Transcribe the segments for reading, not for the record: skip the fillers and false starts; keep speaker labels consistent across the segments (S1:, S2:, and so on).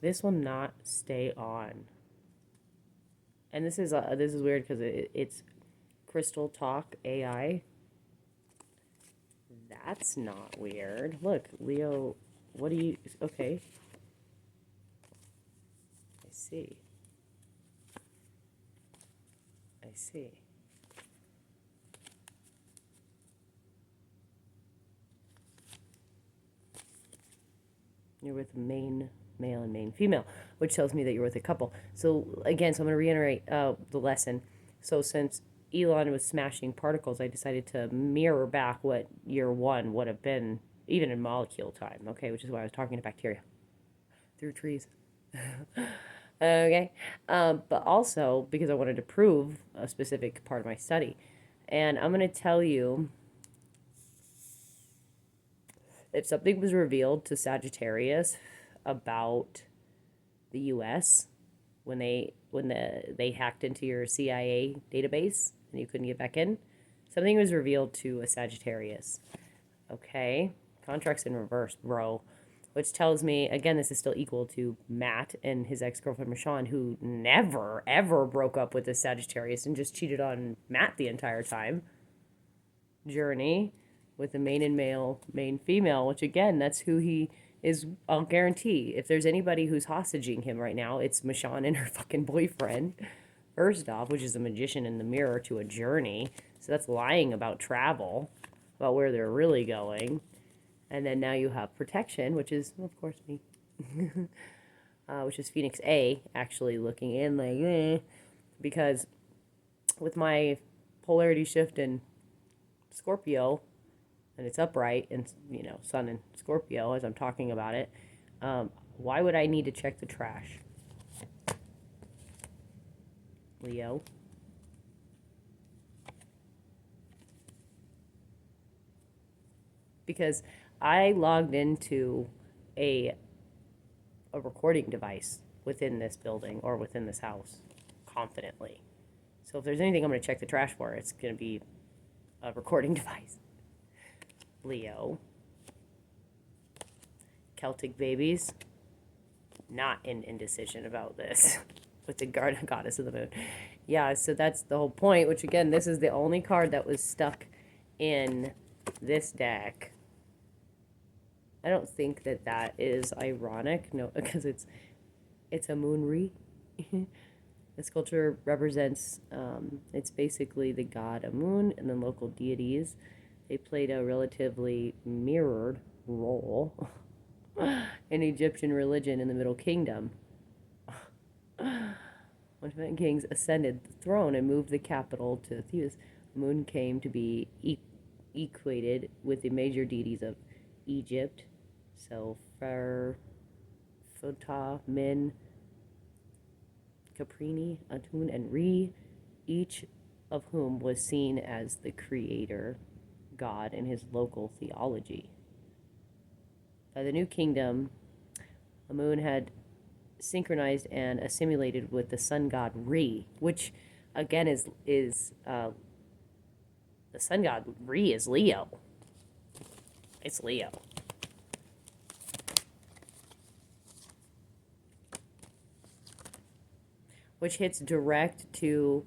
S1: This will not stay on. And this is weird because it's Crystal Talk AI. That's not weird. Look, Leo, what do you... Okay. I see. I see. You're with main male and main female, which tells me that you're with a couple. So again, so I'm going to reiterate the lesson. So since Elon was smashing particles, I decided to mirror back what year one would have been, even in molecule time, okay, which is why I was talking to bacteria through trees. Okay. But also because I wanted to prove a specific part of my study. And I'm going to tell you, if something was revealed to Sagittarius about the U.S. when they hacked into your CIA database and you couldn't get back in, something was revealed to a Sagittarius. Okay, contracts in reverse, bro. Which tells me, again, this is still equal to Matt and his ex-girlfriend, Michonne, who never, ever broke up with the Sagittarius and just cheated on Matt the entire time. Journey with the main and male, main female, which, again, that's who he is. I'll guarantee, if there's anybody who's hostage-ing him right now, it's Michonne and her fucking boyfriend, first off, which is a magician in the mirror to a journey. So that's lying about travel, about where they're really going. And then now you have protection, which is, of course, me. Which is Phoenix A, actually looking in like, because with my polarity shift in Scorpio, and it's upright, and, you know, Sun in Scorpio, as I'm talking about it, why would I need to check the trash? Leo. Because I logged into a recording device within this building or within this house confidently. So if there's anything I'm going to check the trash for, it's going to be a recording device. Leo. Celtic babies. Not in indecision about this with the goddess of the moon. Yeah, so that's the whole point, which again, this is the only card that was stuck in this deck. I don't think that that is ironic, no, because it's a moon The sculpture represents, it's basically the god Amun and then local deities. They played a relatively mirrored role in Egyptian religion in the Middle Kingdom. When Tibetan kings ascended the throne and moved the capital to Thebes, Amun came to be equated with the major deities of Egypt. So, Futa, Min, Caprini, Atun, and Re, each of whom was seen as the creator god in his local theology. By the New Kingdom, Amun had synchronized and assimilated with the sun god Re, which again is the sun god Re is Leo. It's Leo. Which hits direct to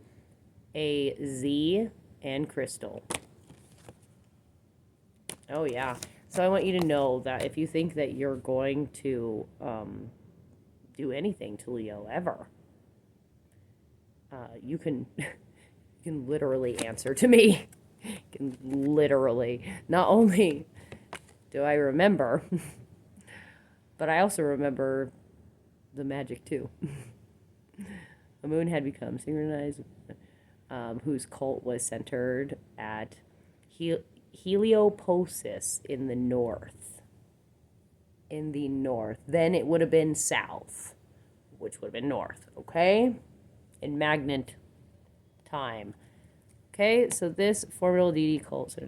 S1: a Z and crystal. Oh, yeah. So I want you to know that if you think that you're going to do anything to Leo ever, you can you can literally answer to me. You can literally. Not only do I remember, but I also remember the magic too. The moon had become synchronized, whose cult was centered at Heliopolis in the north. In the north. Then it would have been south, which would have been north, okay? In Magnet time. Okay, so this formidable deity cult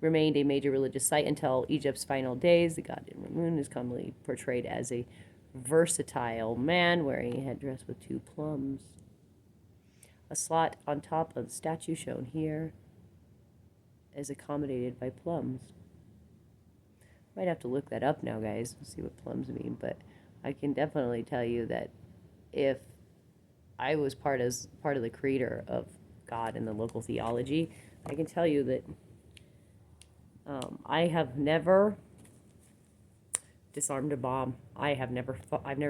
S1: remained a major religious site until Egypt's final days. The god Moon is commonly portrayed as a versatile man wearing a headdress with two plums. A slot on top of the statue shown here is accommodated by plums. Might have to look that up now, guys, see what plums mean, but I can definitely tell you that if I was part of the creator of God and the local theology, I can tell you that I have never disarmed a bomb. I've never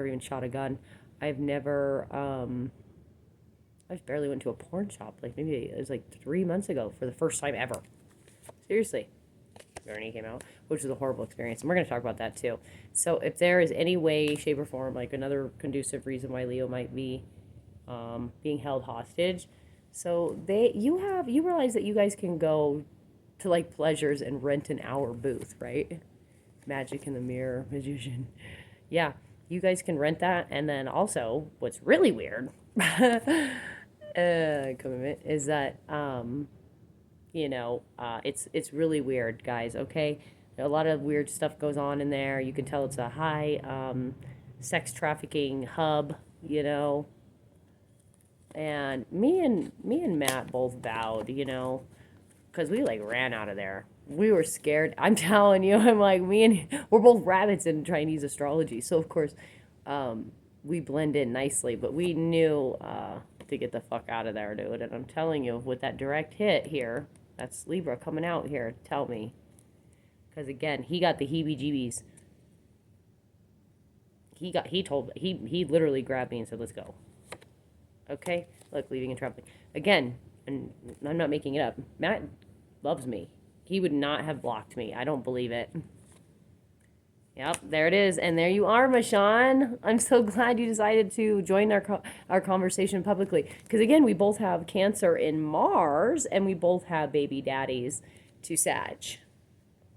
S1: even shot a gun. I've never I just barely went to a porn shop. Like maybe it was like 3 months ago for the first time ever. Seriously. Bernie came out, which was a horrible experience. And we're going to talk about that too. So if there is any way, shape, or form, like another conducive reason why Leo might be being held hostage. So you realize that you guys can go to like Pleasures and rent an hour booth, right? Magic in the Mirror, Magician. Yeah, you guys can rent that. And then also, what's really weird, commitment is that it's really weird, guys. Okay, a lot of weird stuff goes on in there. You can tell it's a high sex trafficking hub. And me and Matt both vowed, because we like ran out of there. We were scared. I'm telling you, I'm like we're both rabbits in Chinese astrology, so of course, we blend in nicely. But we knew to get the fuck out of there, dude. And I'm telling you, with that direct hit here, that's Libra coming out here. Tell me, because again, he got the heebie-jeebies. He literally grabbed me and said, "Let's go." Okay, look, leaving and traveling again, and I'm not making it up. Matt loves me. He would not have blocked me. I don't believe it. Yep, there it is, and there you are, Mashawn. I'm so glad you decided to join our conversation publicly, because again, we both have Cancer in Mars, and we both have baby daddies to Sag.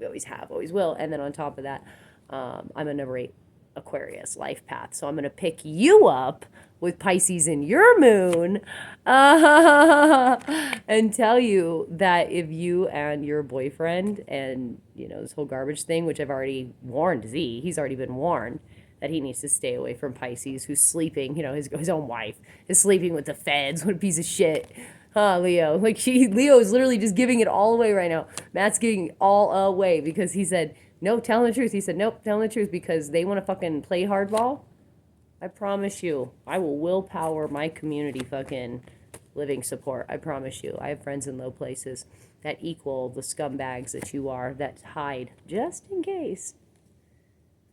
S1: We always have, always will, and then on top of that, I'm a number 8 Aquarius life path, so I'm going to pick you up with Pisces in your moon and tell you that if you and your boyfriend and this whole garbage thing, which I've already warned Z, he's already been warned that he needs to stay away from Pisces, who's sleeping, his own wife is sleeping with the feds. What a piece of shit. Leo. Leo is literally just giving it all away right now. Matt's giving it all away because he said, no, telling the truth. He said, nope, telling the truth because they want to fucking play hardball. I promise you, I will willpower my community fucking living support. I promise you. I have friends in low places that equal the scumbags that you are that hide just in case.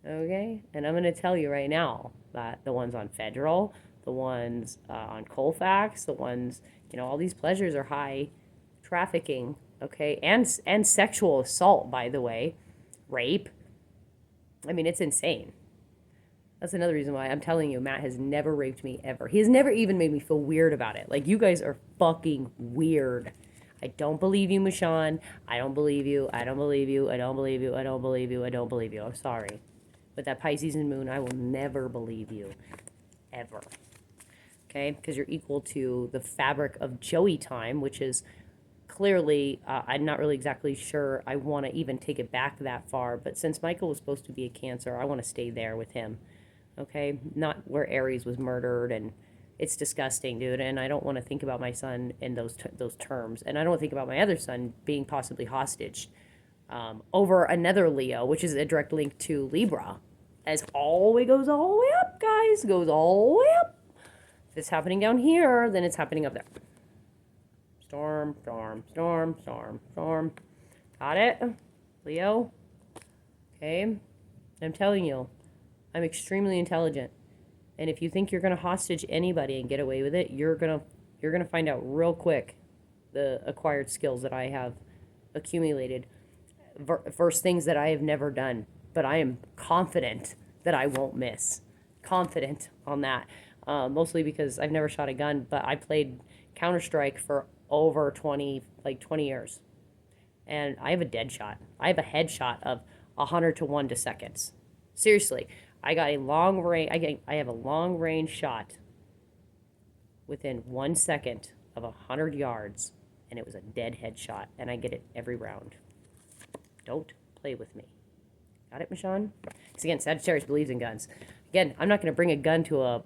S1: Okay? And I'm going to tell you right now that the ones on federal, the ones on Colfax, the ones, all these pleasures are high trafficking, okay? And sexual assault, by the way. Rape. I mean, it's insane. That's another reason why I'm telling you, Matt has never raped me ever. He has never even made me feel weird about it. Like, you guys are fucking weird. I don't believe you, Mashawn. I don't believe you. I don't believe you. I don't believe you. I don't believe you. I don't believe you. I'm sorry. But that Pisces and Moon, I will never believe you. Ever. Okay? Because you're equal to the fabric of Joey time, which is clearly, I'm not really exactly sure I want to even take it back that far. But since Michael was supposed to be a Cancer, I want to stay there with him. Okay, not where Aries was murdered, and it's disgusting, dude. And I don't want to think about my son in those terms, and I don't want to think about my other son being possibly hostage over another Leo, which is a direct link to Libra, as goes all the way up, guys, goes all the way up. If it's happening down here, then it's happening up there. Storm, storm, storm, storm, storm. Got it, Leo? Okay, I'm telling you. I'm extremely intelligent, and if you think you're gonna hostage anybody and get away with it, you're gonna find out real quick the acquired skills that I have accumulated versus things that I have never done. But I am confident that I won't miss. Confident on that, mostly because I've never shot a gun, but I played Counter-Strike for over 20 years, and I have a dead shot. I have a headshot of 100 to 1 to seconds. Seriously. I got a long range. I have a long range shot within 1 second of 100 yards, and it was a dead headshot, and I get it every round. Don't play with me. Got it, Michonne? Because again, Sagittarius believes in guns. Again, I'm not going to bring a gun to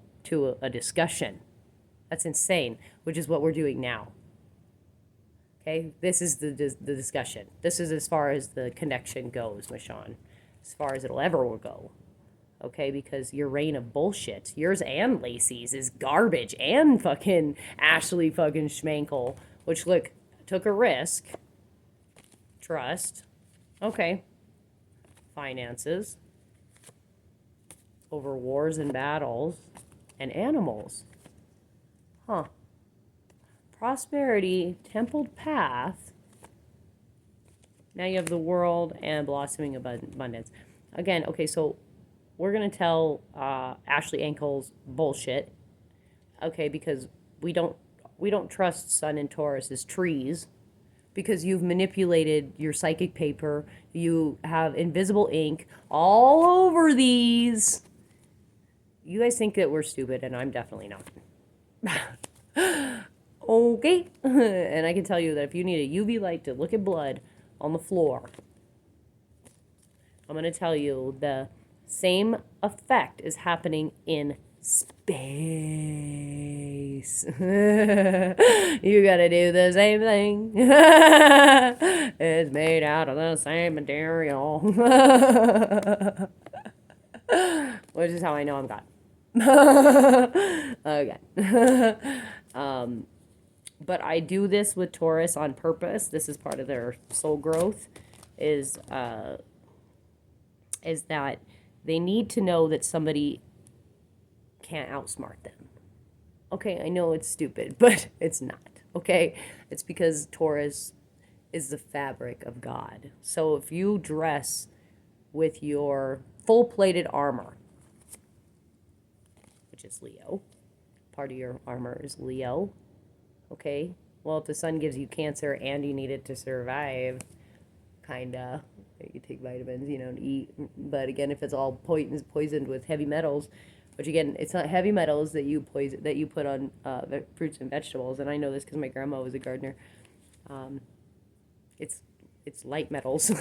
S1: a discussion. That's insane, which is what we're doing now. Okay, this is the discussion. This is as far as the connection goes, Michonne. As far as it'll ever go. okay? Because your reign of bullshit, yours and Lacey's, is garbage, and fucking Ashley fucking Schmankel, which, look, took a risk. Trust. Okay. Finances. Over wars and battles. And animals. Huh. Prosperity, templed path. Now you have the world and blossoming abundance. Again, okay, so we're going to tell Ashley Ankle's bullshit. Okay, because we don't trust Sun and Taurus's trees, because you've manipulated your psychic paper. You have invisible ink all over these. You guys think that we're stupid, and I'm definitely not. Okay. And I can tell you that if you need a UV light to look at blood on the floor, I'm going to tell you the same effect is happening in space. You gotta do the same thing. It's made out of the same material. Which is how I know I'm God. Okay. But I do this with Taurus on purpose. This is part of their soul growth, is that they need to know that somebody can't outsmart them. Okay, I know it's stupid, but it's not. Okay? It's because Taurus is the fabric of God. So if you dress with your full-plated armor, which is Leo, part of your armor is Leo, okay? Well, if the sun gives you Cancer and you need it to survive, kinda, you take vitamins, and eat. But again, if it's all poisoned with heavy metals, which again, it's not heavy metals that you put on fruits and vegetables. And I know this because my grandma was a gardener. It's light metals.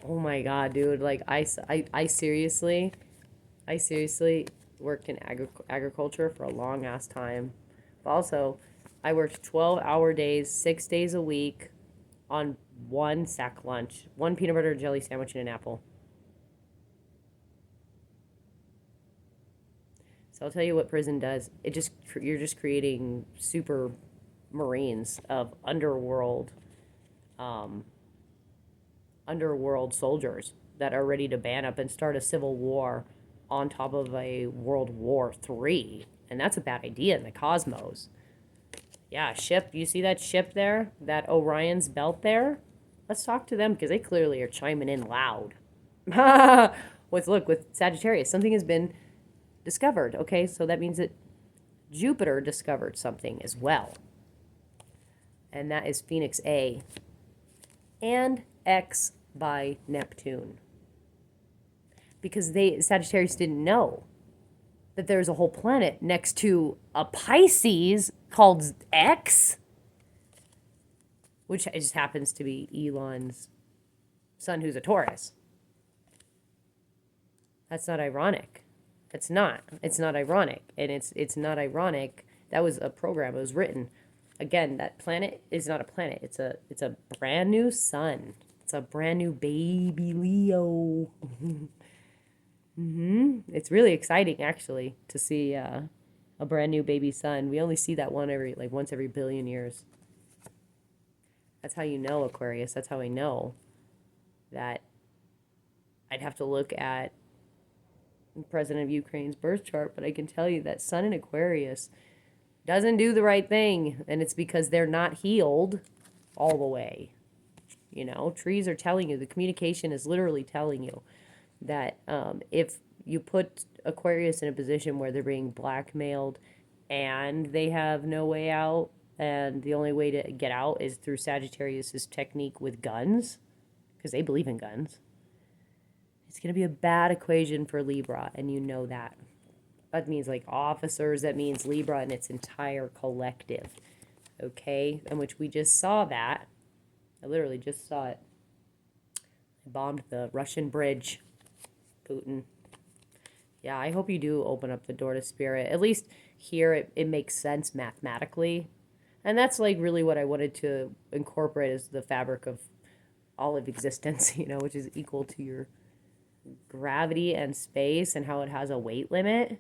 S1: Oh my God, dude! Like I seriously worked in agriculture for a long ass time. But also, I worked 12-hour days, 6 days a week, on one sack lunch, one peanut butter and jelly sandwich and an apple. So I'll tell you what prison does. You're just creating super marines of underworld soldiers that are ready to band up and start a civil war on top of a World War III. And that's a bad idea in the cosmos. Yeah, ship. You see that ship there? That Orion's belt there? Let's talk to them, because they clearly are chiming in loud. With Sagittarius, something has been discovered. Okay, so that means that Jupiter discovered something as well. And that is Phoenix A. And X by Neptune. Because Sagittarius didn't know that there's a whole planet next to a Pisces called X, which just happens to be Elon's son, who's a Taurus. That's not ironic. It's not ironic. And it's not ironic. That was a program. It was written. Again, that planet is not a planet. It's a brand new sun. It's a brand new baby Leo. It's really exciting, actually, to see a brand new baby sun. We only see that once every billion years. That's how you know, Aquarius. That's how I know that. I'd have to look at the president of Ukraine's birth chart, but I can tell you that Sun in Aquarius doesn't do the right thing, and it's because they're not healed all the way. Trees are telling you, the communication is literally telling you that if you put Aquarius in a position where they're being blackmailed and they have no way out, and the only way to get out is through Sagittarius's technique with guns, because they believe in guns, it's going to be a bad equation for Libra, and you know that. That means officers, that means Libra and its entire collective, okay? In which we just saw that. I literally just saw it. I bombed the Russian bridge, Putin. Yeah, I hope you do open up the door to spirit. At least here it makes sense mathematically. And that's really what I wanted to incorporate as the fabric of all of existence, which is equal to your gravity and space, and how it has a weight limit,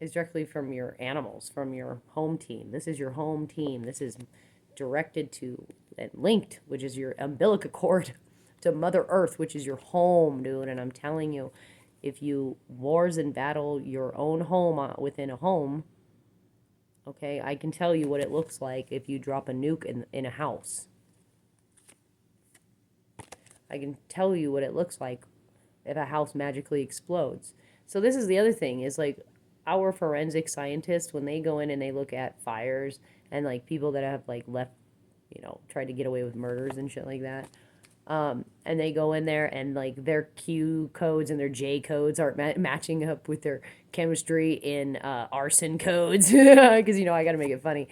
S1: is directly from your animals, from your home team. This is your home team. This is directed to and linked, which is your umbilical cord, to Mother Earth, which is your home, dude. And I'm telling you, if you wars and battle your own home within a home, okay, I can tell you what it looks like if you drop a nuke in a house. I can tell you what it looks like if a house magically explodes. So this is the other thing, is like our forensic scientists, when they go in and they look at fires and like people that have like left, tried to get away with murders and shit like that. And they go in there and like their Q codes and their J codes aren't matching up with their chemistry in arson codes, because I got to make it funny,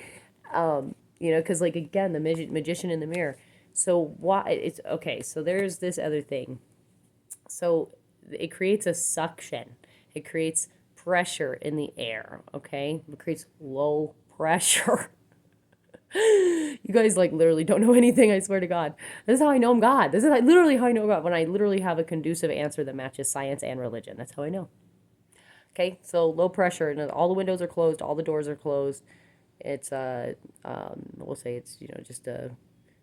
S1: because like again, the magician in the mirror. So why it's okay? So there's this other thing. So it creates a suction. It creates pressure in the air. Okay, it creates low pressure. You guys like literally don't know anything, I swear to God. This is how I know I'm God. This is like literally how I know God, when I literally have a conducive answer that matches science and religion. That's how I know. Okay, so low pressure, and all the windows are closed, all the doors are closed. It's we'll say it's just a.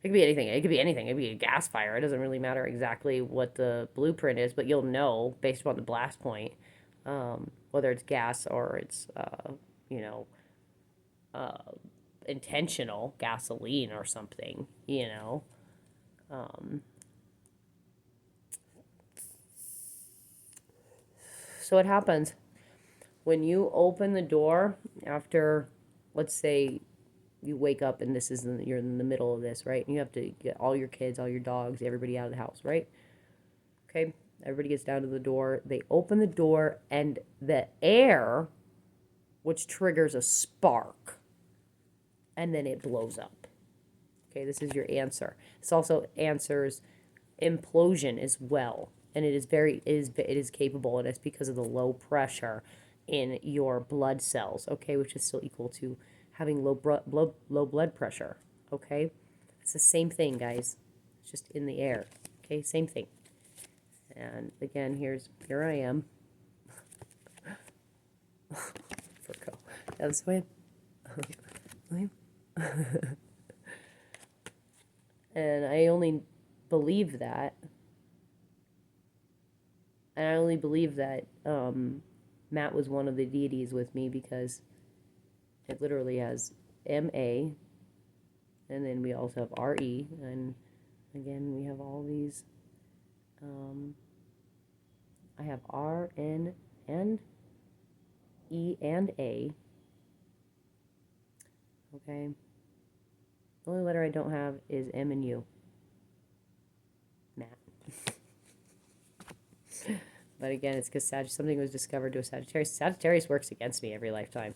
S1: It could be anything. It could be anything. It could be a gas fire. It doesn't really matter exactly what the blueprint is, but you'll know based upon the blast point, whether it's gas or it's intentional gasoline or something, So what happens when you open the door after, let's say, you wake up and you're in the middle of this, right? And you have to get all your kids, all your dogs, everybody out of the house, right? Okay, everybody gets down to the door. They open the door, and the air, which triggers a spark, and then it blows up. Okay, this is your answer. This also answers implosion as well, and it is capable, and it's because of the low pressure in your blood cells. Okay, which is still equal to having low blood pressure. Okay, it's the same thing, guys. It's just in the air. Okay, same thing. And again, here I am. Virgo. That's the way. And I only believe that. And I only believe that Matt was one of the deities with me, because it literally has M-A, and then we also have R-E, and again, we have all these, I have R, N, and E, and A, okay? The only letter I don't have is M and U. Matt. But again, it's because something was discovered to a Sagittarius. Sagittarius works against me every lifetime,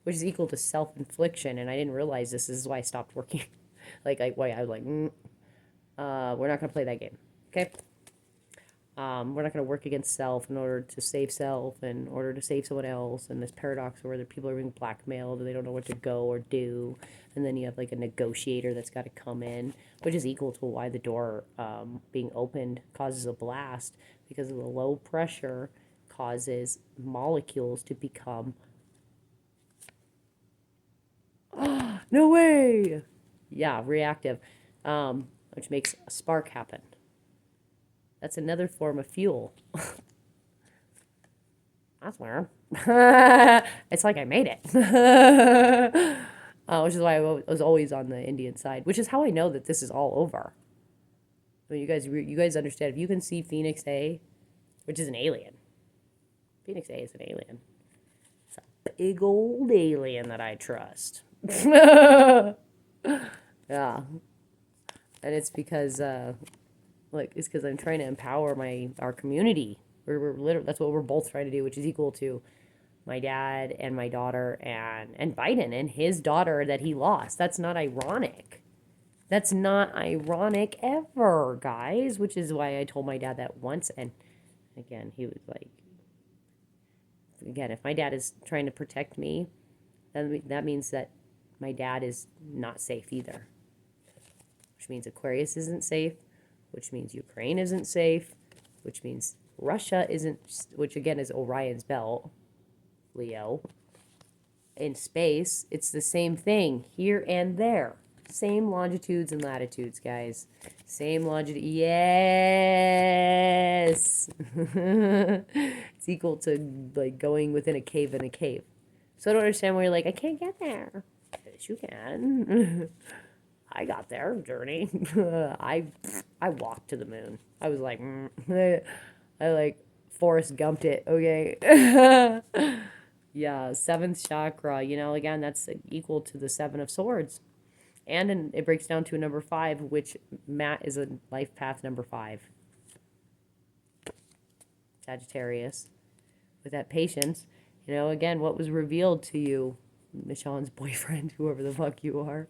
S1: which is equal to self-infliction, and I didn't realize this. This is why I stopped working. I was like, we're not going to play that game, okay? We're not going to work against self in order to save self, in order to save someone else, and this paradox where the people are being blackmailed and they don't know what to go or do, and then you have like a negotiator that's got to come in, which is equal to why the door being opened causes a blast, because of the low pressure causes molecules to become no way, yeah, reactive, which makes a spark happen. That's another form of fuel. That's weird. It's like I made it. Which is why I was always on the Indian side, which is how I know that this is all over. I mean, you guys understand, if you can see Phoenix A, which is an alien. Phoenix A is an alien. It's a big old alien that I trust. Yeah. And it's because it's because I'm trying to empower our community. We're literally, that's what we're both trying to do, which is equal to my dad and my daughter and Biden and his daughter that he lost. That's not ironic. That's not ironic ever, guys, which is why I told my dad that once. And again, he was like, again, if my dad is trying to protect me, that means that my dad is not safe either. which means Aquarius isn't safe, which means Ukraine isn't safe, which means Russia isn't, which again is Orion's belt, Leo. In space, it's the same thing here and there. Same longitudes and latitudes, guys. Same longitude. Yes! It's equal to, like, going within a cave in a cave. So I don't understand why you're like, I can't get there. Yes, you can. I got there, journey. I walked to the moon. I was like, I like Forrest Gumped it, okay? Yeah, seventh chakra, again, that's equal to the Seven of Swords. And it breaks down to a number 5, which Matt is a life path number 5. Sagittarius. With that patience, again, what was revealed to you, Michonne's boyfriend, whoever the fuck you are.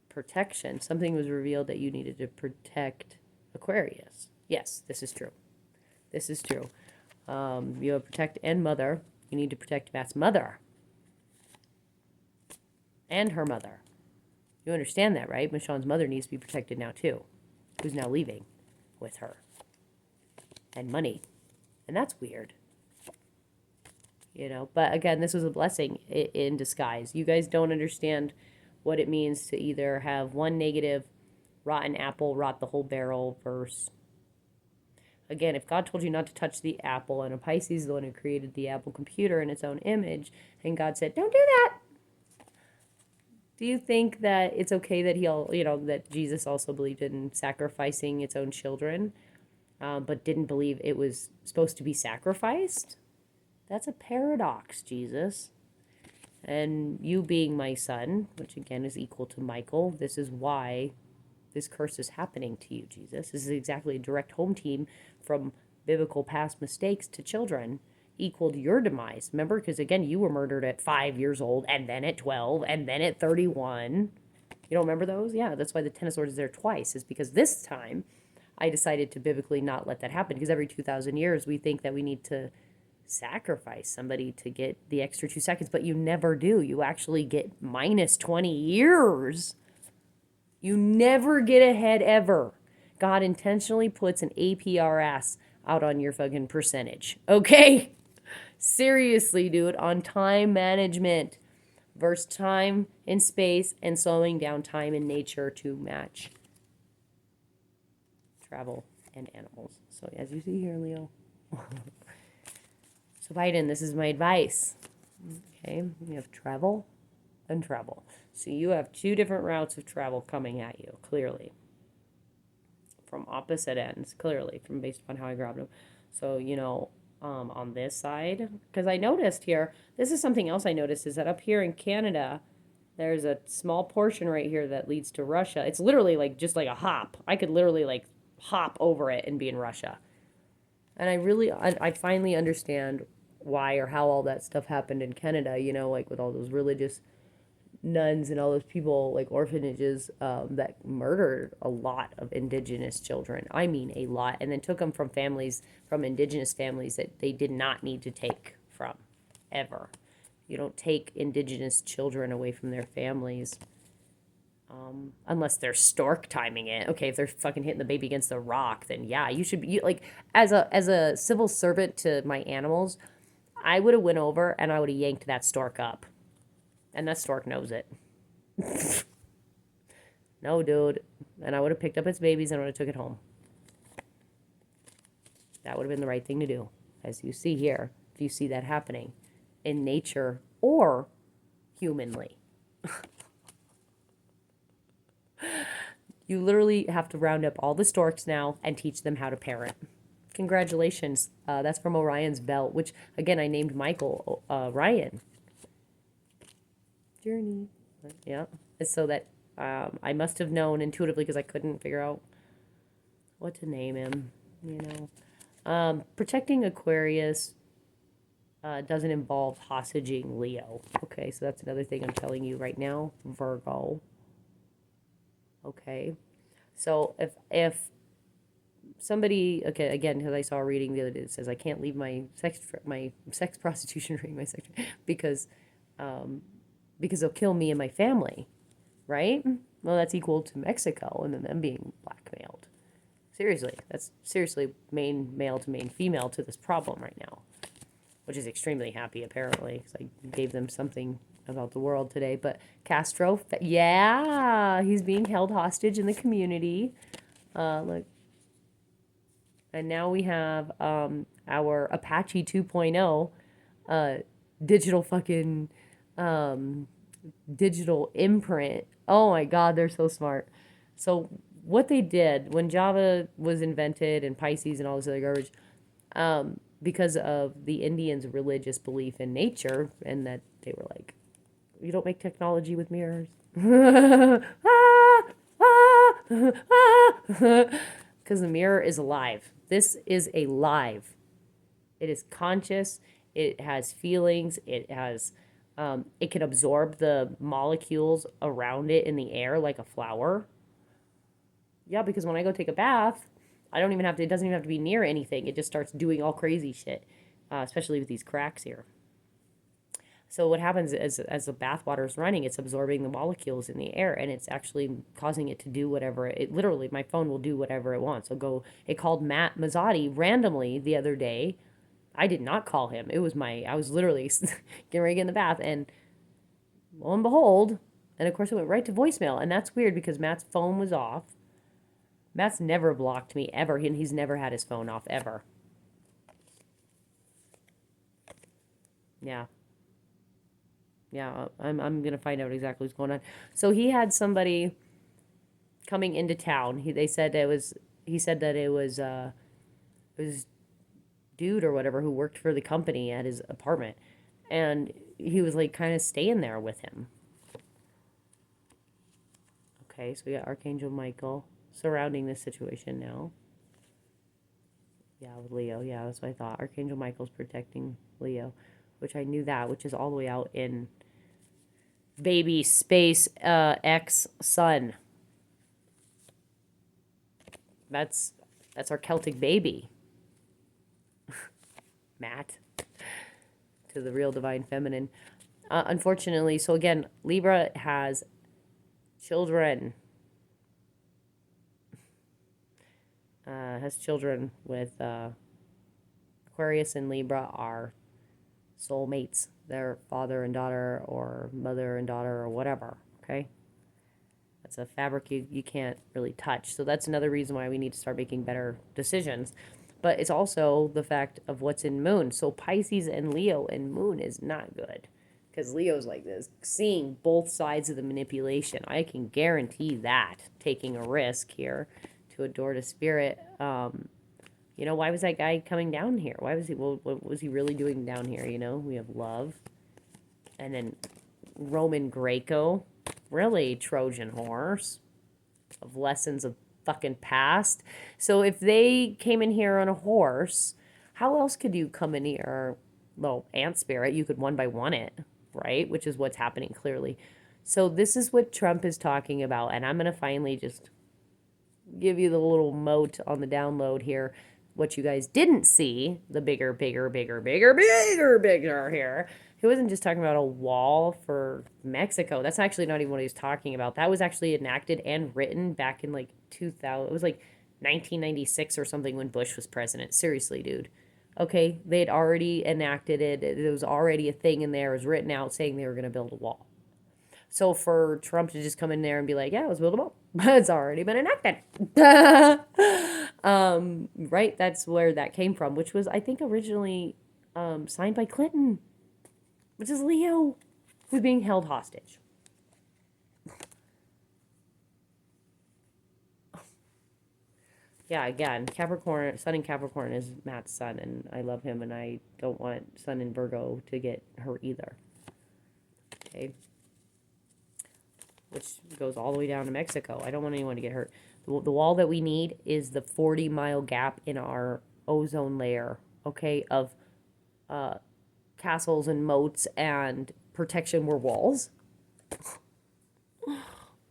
S1: Protection. Something was revealed that you needed to protect Aquarius. Yes, this is true. This is true. You have protect and mother. You need to protect Matt's mother. And her mother. You understand that, right? Michonne's mother needs to be protected now, too. Who's now leaving with her. And money. And that's weird. But again, this was a blessing in disguise. You guys don't understand what it means to either have one negative, rotten apple, rot the whole barrel verse. Again, if God told you not to touch the apple, and a Pisces is the one who created the Apple computer in its own image, and God said, don't do that. Do you think that it's okay that that Jesus also believed in sacrificing its own children, but didn't believe it was supposed to be sacrificed? That's a paradox, Jesus. And you being my son, which again is equal to Michael, this is why this curse is happening to you, Jesus. This is exactly a direct home team from biblical past mistakes to children equaled your demise. Remember? Because again, you were murdered at 5 years old, and then at 12, and then at 31. You don't remember those? Yeah, that's why the Ten of Swords is there twice, is because this time I decided to biblically not let that happen, because every 2,000 years we think that we need to sacrifice somebody to get the extra 2 seconds, but you never do. You actually get minus 20 years. You never get ahead ever. God intentionally puts an APRS out on your fucking percentage. Okay? Seriously, dude, on time management versus time in space and slowing down time in nature to match travel and animals. So as you see here, Leo. So Biden, this is my advice. Okay, you have travel and travel. So you have 2 different routes of travel coming at you, clearly. From opposite ends, clearly, from based upon how I grabbed them. So, on this side, because I noticed here, this is something else I noticed, is that up here in Canada, there's a small portion right here that leads to Russia. It's literally just like a hop. I could literally hop over it and be in Russia. And I finally understand why or how all that stuff happened in Canada, with all those religious nuns and all those people, orphanages, that murdered a lot of indigenous children. I mean, a lot. And then took them from indigenous families that they did not need to take from, ever. You don't take indigenous children away from their families. Unless they're stork timing it. Okay, if they're fucking hitting the baby against the rock, then yeah, you should be as a civil servant to my animals, I would have went over and I would have yanked that stork up. And that stork knows it. No, dude. And I would have picked up its babies and I would have took it home. That would have been the right thing to do. As you see here, if you see that happening in nature or humanly. You literally have to round up all the storks now and teach them how to parent. Congratulations. That's from Orion's belt, which, again, I named Michael Ryan. Journey. Yeah. It's so that I must have known intuitively because I couldn't figure out what to name him, Protecting Aquarius doesn't involve hossaging Leo. Okay, so that's another thing I'm telling you right now, Virgo. Okay, so if somebody, okay, again, because I saw a reading the other day that says I can't leave my sex prostitution ring, because they'll kill me and my family, right? Well, that's equal to Mexico and then them being blackmailed. Seriously, that's seriously main male to main female to this problem right now, which is extremely happy apparently because I gave them something about the world today. But Castro, yeah, he's being held hostage in the community. Look, and now we have our Apache 2.0 digital fucking digital imprint. Oh my God, they're so smart. So what they did when Java was invented and Pisces and all this other garbage, because of the Indians' religious belief in nature, and that they were like, you don't make technology with mirrors. Because the mirror is alive. This is alive. It is conscious. It has feelings. It has, it can absorb the molecules around it in the air like a flower. Yeah, because when I go take a bath, I don't even have to, it doesn't even have to be near anything. It just starts doing all crazy shit, especially with these cracks here. So what happens is, as the bath water is running, it's absorbing the molecules in the air, and it's actually causing it to do whatever it literally, my phone will do whatever it wants. It called Matt Mazzotti randomly the other day. I did not call him. I was literally getting ready to get in the bath, and lo and behold, and of course it went right to voicemail. And that's weird because Matt's phone was off. Matt's never blocked me ever, and he's never had his phone off ever. Yeah. Yeah, I'm gonna find out exactly what's going on. So he had somebody coming into town. He said that it was dude or whatever who worked for the company at his apartment, and he was like kind of staying there with him. Okay, so we got Archangel Michael surrounding this situation now. Yeah, with Leo. Yeah, that's what I thought. Archangel Michael's protecting Leo, which I knew that, which is all the way out in baby space X sun. That's our Celtic baby. Matt. To the real divine feminine. Unfortunately, so again, Libra has children. Has children with Aquarius and Libra are soulmates. They're father and daughter or mother and daughter or whatever, okay? That's a fabric you can't really touch. So that's another reason why we need to start making better decisions. But it's also the fact of what's in Moon. So Pisces and Leo and Moon is not good. Because Leo's like this, seeing both sides of the manipulation. I can guarantee that, taking a risk here to adore to spirit. Why was that guy coming down here? Why was he, what was he really doing down here? We have love. And then Roman Greco. Really, Trojan horse. Of lessons of fucking past. So if they came in here on a horse, how else could you come in here? Well, ant spirit, you could one by one it, right? Which is what's happening clearly. So this is what Trump is talking about. And I'm going to finally just give you the little moat on the download here. What you guys didn't see, the bigger here. He wasn't just talking about a wall for Mexico. That's actually not even what he was talking about. That was actually enacted and written back in like 2000. It was like 1996 or something when Bush was president. Seriously, dude. Okay, they had already enacted it. There was already a thing in there. It was written out saying they were going to build a wall. So for Trump to just come in there and be like, yeah, let's build a wall. It's already been enacted. Right? That's where that came from, which was, I think, originally signed by Clinton, which is Leo, who's being held hostage. Yeah, again, Capricorn, Sun in Capricorn is Matt's son, and I love him, and I don't want Sun in Virgo to get hurt either. Okay? Which goes all the way down to Mexico. I don't want anyone to get hurt. The wall that we need is the 40-mile gap in our ozone layer, okay, of castles and moats and protection were walls.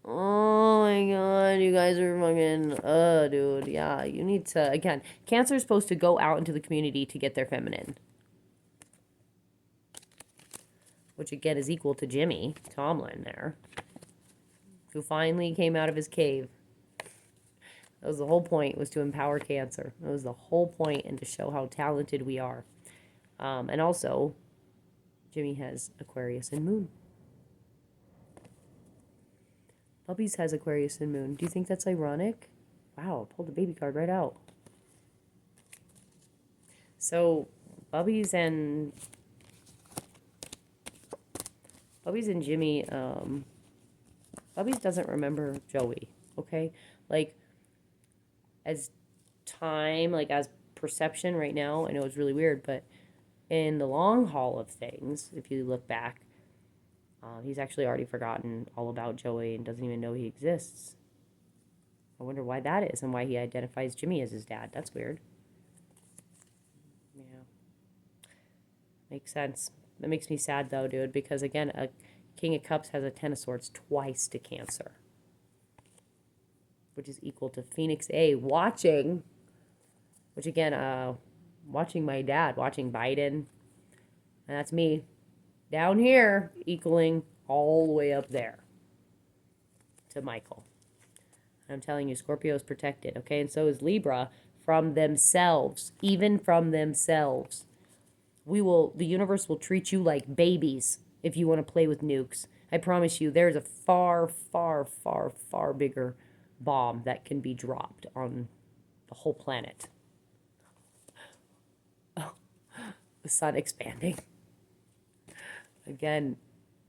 S1: Oh my God, you guys are fucking, dude, yeah, you need to, again, Cancer is supposed to go out into the community to get their feminine. Which, again, is equal to Jimmy Tomlin there. who finally came out of his cave. That was the whole point, was to empower Cancer. That was the whole point, and to show how talented we are. And also, Jimmy has Aquarius and Moon. Bubby's has Aquarius and Moon. Do you think that's ironic? Wow, I pulled the baby card right out. So, Bubby's and Jimmy, Bubby's doesn't remember Joey, okay? Like, as time, like, as perception right now, I know it's really weird, but in the long haul of things, if you look back, he's actually already forgotten all about Joey and doesn't even know he exists. I wonder why that is and why he identifies Jimmy as his dad. That's weird. Yeah. Makes sense. That makes me sad, though, dude, because, again, a King of Cups has a Ten of Swords twice to Cancer, which is equal to Phoenix A watching, which, again, watching my dad, watching Biden, and that's me, down here, equaling all the way up there to Michael. I'm telling you, Scorpio is protected, okay? And so is Libra from themselves, even from themselves. The universe will treat you like babies if you want to play with nukes. I promise you, there's a far, far, far, far bigger bomb that can be dropped on the whole planet. Oh, the sun expanding. Again,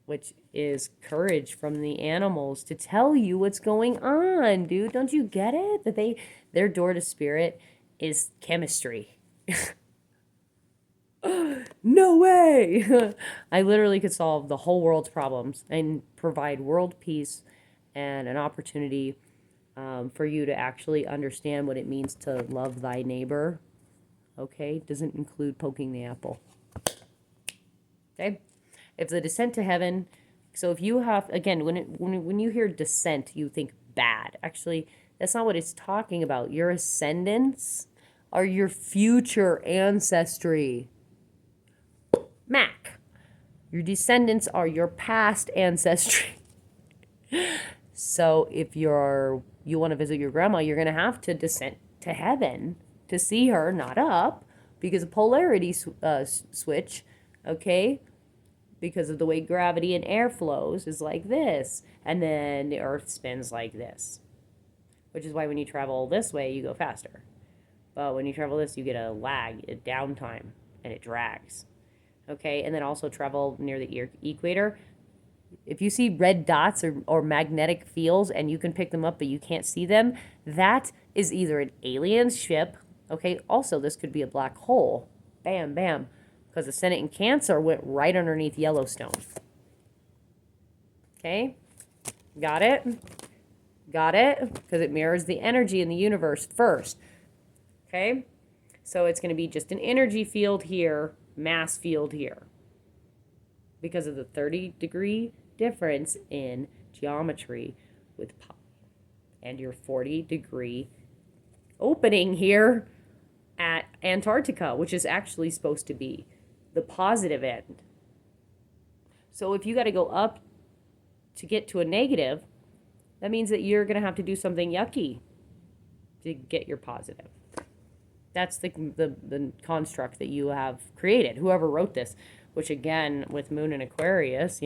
S1: which is courage from the animals to tell you what's going on, dude. Don't you get it? That their door to spirit is chemistry. No way! I literally could solve the whole world's problems and provide world peace and an opportunity for you to actually understand what it means to love thy neighbor. Okay? Doesn't include poking the apple. Okay? If the descent to heaven, so if you have, again, when you hear descent, you think bad. Actually, that's not what it's talking about. Your ascendants are your future ancestry. Mac. Your descendants are your past ancestry. So if you want to visit your grandma, you're going to have to descend to heaven to see her, not up, because of polarity switch, okay? Because of the way gravity and air flows is like this, and then the earth spins like this, which is why when you travel this way, you go faster. But when you travel this, you get a lag, a downtime, and it drags. Okay, and then also travel near the equator. If you see red dots or magnetic fields and you can pick them up but you can't see them, that is either an alien ship, okay? Also, this could be a black hole. Bam, bam. Because the Senate in Cancer went right underneath Yellowstone. Okay? Got it? Got it? Because it mirrors the energy in the universe first. Okay? So it's going to be just an energy field here, mass field here, because of the 30-degree difference in geometry with pi, and your 40-degree opening here at Antarctica, which is actually supposed to be the positive end. So if you got to go up to get to a negative, that means that you're going to have to do something yucky to get your positive. That's the construct that you have created, whoever wrote this, which, again, with Moon and Aquarius,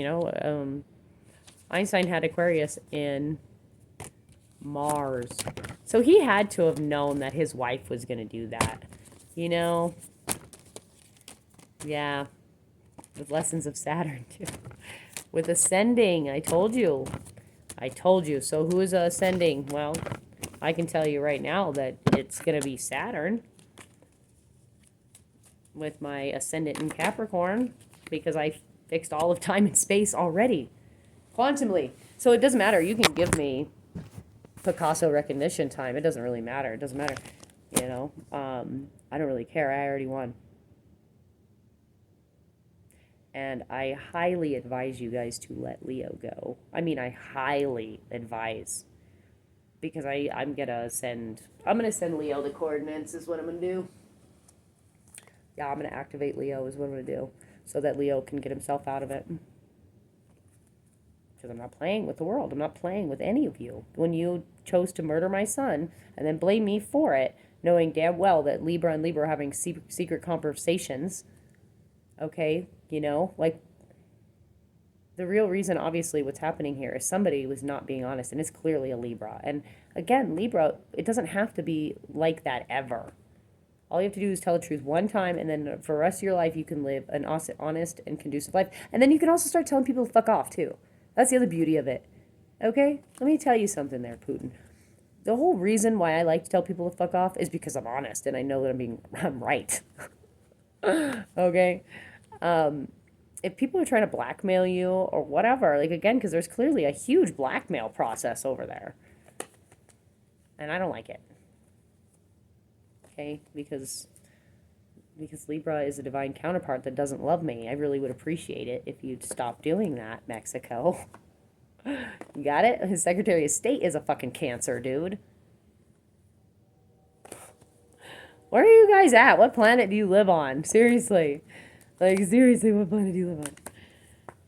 S1: Einstein had Aquarius in Mars. So he had to have known that his wife was going to do that, Yeah, with lessons of Saturn, too. With ascending, I told you. So who is ascending? Well, I can tell you right now that it's going to be Saturn, with my ascendant in Capricorn, because I fixed all of time and space already, quantumly. So it doesn't matter. You can give me Picasso recognition time. It doesn't really matter. It doesn't matter. I don't really care. I already won. And I highly advise you guys to let Leo go. I mean, I highly advise, because I'm gonna send Leo the coordinates is what I'm gonna do. Yeah, I'm going to activate Leo is what I'm going to do, so that Leo can get himself out of it. Because I'm not playing with the world. I'm not playing with any of you. When you chose to murder my son and then blame me for it, knowing damn well that Libra and Libra are having secret conversations, okay, you know, like, the real reason, obviously, what's happening here is somebody was not being honest, and it's clearly a Libra. And again, Libra, it doesn't have to be like that ever. All you have to do is tell the truth one time, and then for the rest of your life, you can live an honest and conducive life. And then you can also start telling people to fuck off, too. That's the other beauty of it. Okay? Let me tell you something there, Putin. The whole reason why I like to tell people to fuck off is because I'm honest, and I know that I'm right. Okay? If people are trying to blackmail you or whatever, like, again, because there's clearly a huge blackmail process over there. And I don't like it. Okay? Because Libra is a divine counterpart that doesn't love me. I really would appreciate it if you'd stop doing that, Mexico. You got it? His Secretary of State is a fucking Cancer, dude. Where are you guys at? What planet do you live on? Seriously. Like, seriously, what planet do you live on?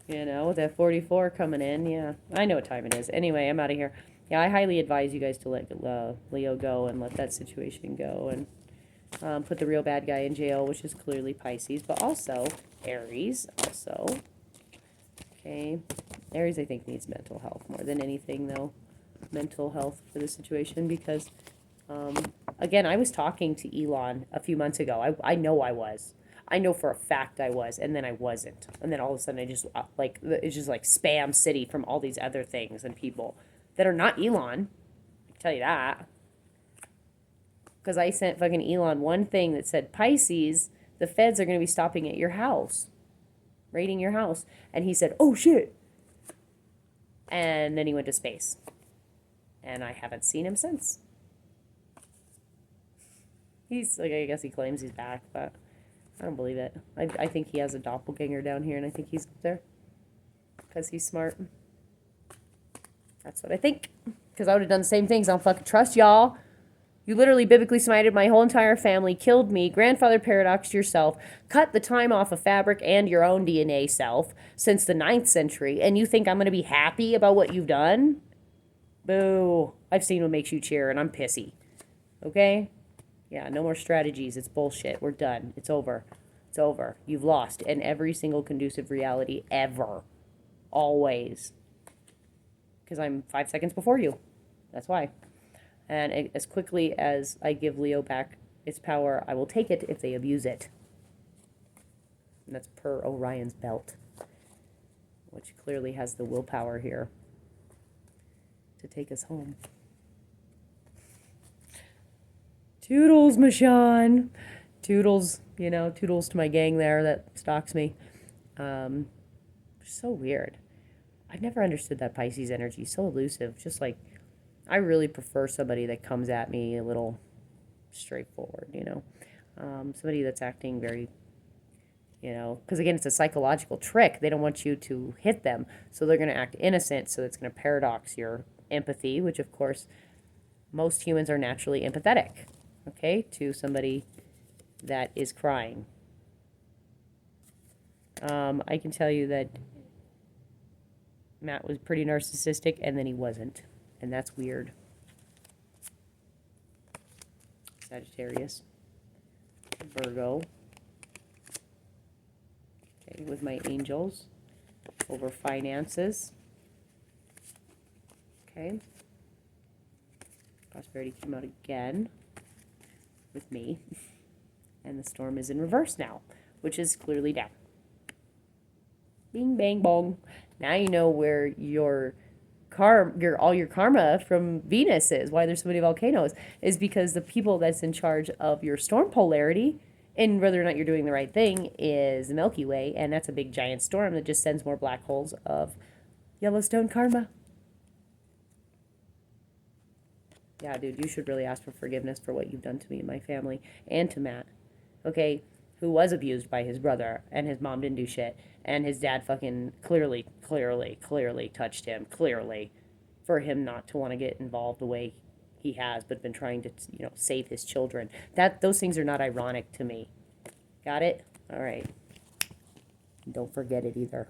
S1: You know, with that 44 coming in, yeah. I know what time it is. Anyway, I'm out of here. Yeah, I highly advise you guys to let Leo go and let that situation go and put the real bad guy in jail, which is clearly Pisces, but also Aries, also. Okay. Aries, I think, needs mental health more than anything, though. Mental health for the situation, because, again, I was talking to Elon a few months ago. I know I was. I know for a fact I was, and then I wasn't. And then all of a sudden, I just, it's just like spam city from all these other things and people that are not Elon. I can tell you that. Because I sent fucking Elon one thing that said, Pisces, the feds are going to be stopping at your house, raiding your house. And he said, oh shit. And then he went to space. And I haven't seen him since. He's, like, I guess he claims he's back, but I don't believe it. I think he has a doppelganger down here, and I think he's up there. Because he's smart. That's what I think. Because I would have done the same things. I don't fucking trust y'all. You literally biblically smited my whole entire family, killed me, grandfather paradoxed yourself, cut the time off of fabric and your own DNA self since the 9th century, and you think I'm going to be happy about what you've done? Boo. I've seen what makes you cheer, and I'm pissy. Okay? Yeah, no more strategies. It's bullshit. We're done. It's over. It's over. You've lost in every single conducive reality ever. Always. Because I'm 5 seconds before you. That's why. And as quickly as I give Leo back its power, I will take it if they abuse it. And that's per Orion's belt, which clearly has the willpower here to take us home. Toodles, Michonne. Toodles, you know, toodles to my gang there that stalks me. So weird. I've never understood that Pisces energy. So elusive. Just like, I really prefer somebody that comes at me a little straightforward, you know. Somebody that's acting very, you know, because again, it's a psychological trick. They don't want you to hit them, so they're going to act innocent, so it's going to paradox your empathy, which, of course, most humans are naturally empathetic, okay, to somebody that is crying. I can tell you that Matt was pretty narcissistic, and then he wasn't. And that's weird. Sagittarius. Virgo. Okay, with my angels. Over finances. Okay. Prosperity came out again. With me. And the storm is in reverse now. Which is clearly down. Bing, bang, bong. Now you know where your all your karma from Venus is, why there's so many volcanoes, is because the people that's in charge of your storm polarity and whether or not you're doing the right thing is the Milky Way, and that's a big giant storm that just sends more black holes of Yellowstone karma. Yeah, dude, you should really ask for forgiveness for what you've done to me and my family and to Matt, okay, who was abused by his brother, and his mom didn't do shit, and his dad fucking clearly touched him, clearly, for him not to want to get involved the way he has, but been trying to, you know, save his children. Those things are not ironic to me. Got it? All right. Don't forget it either.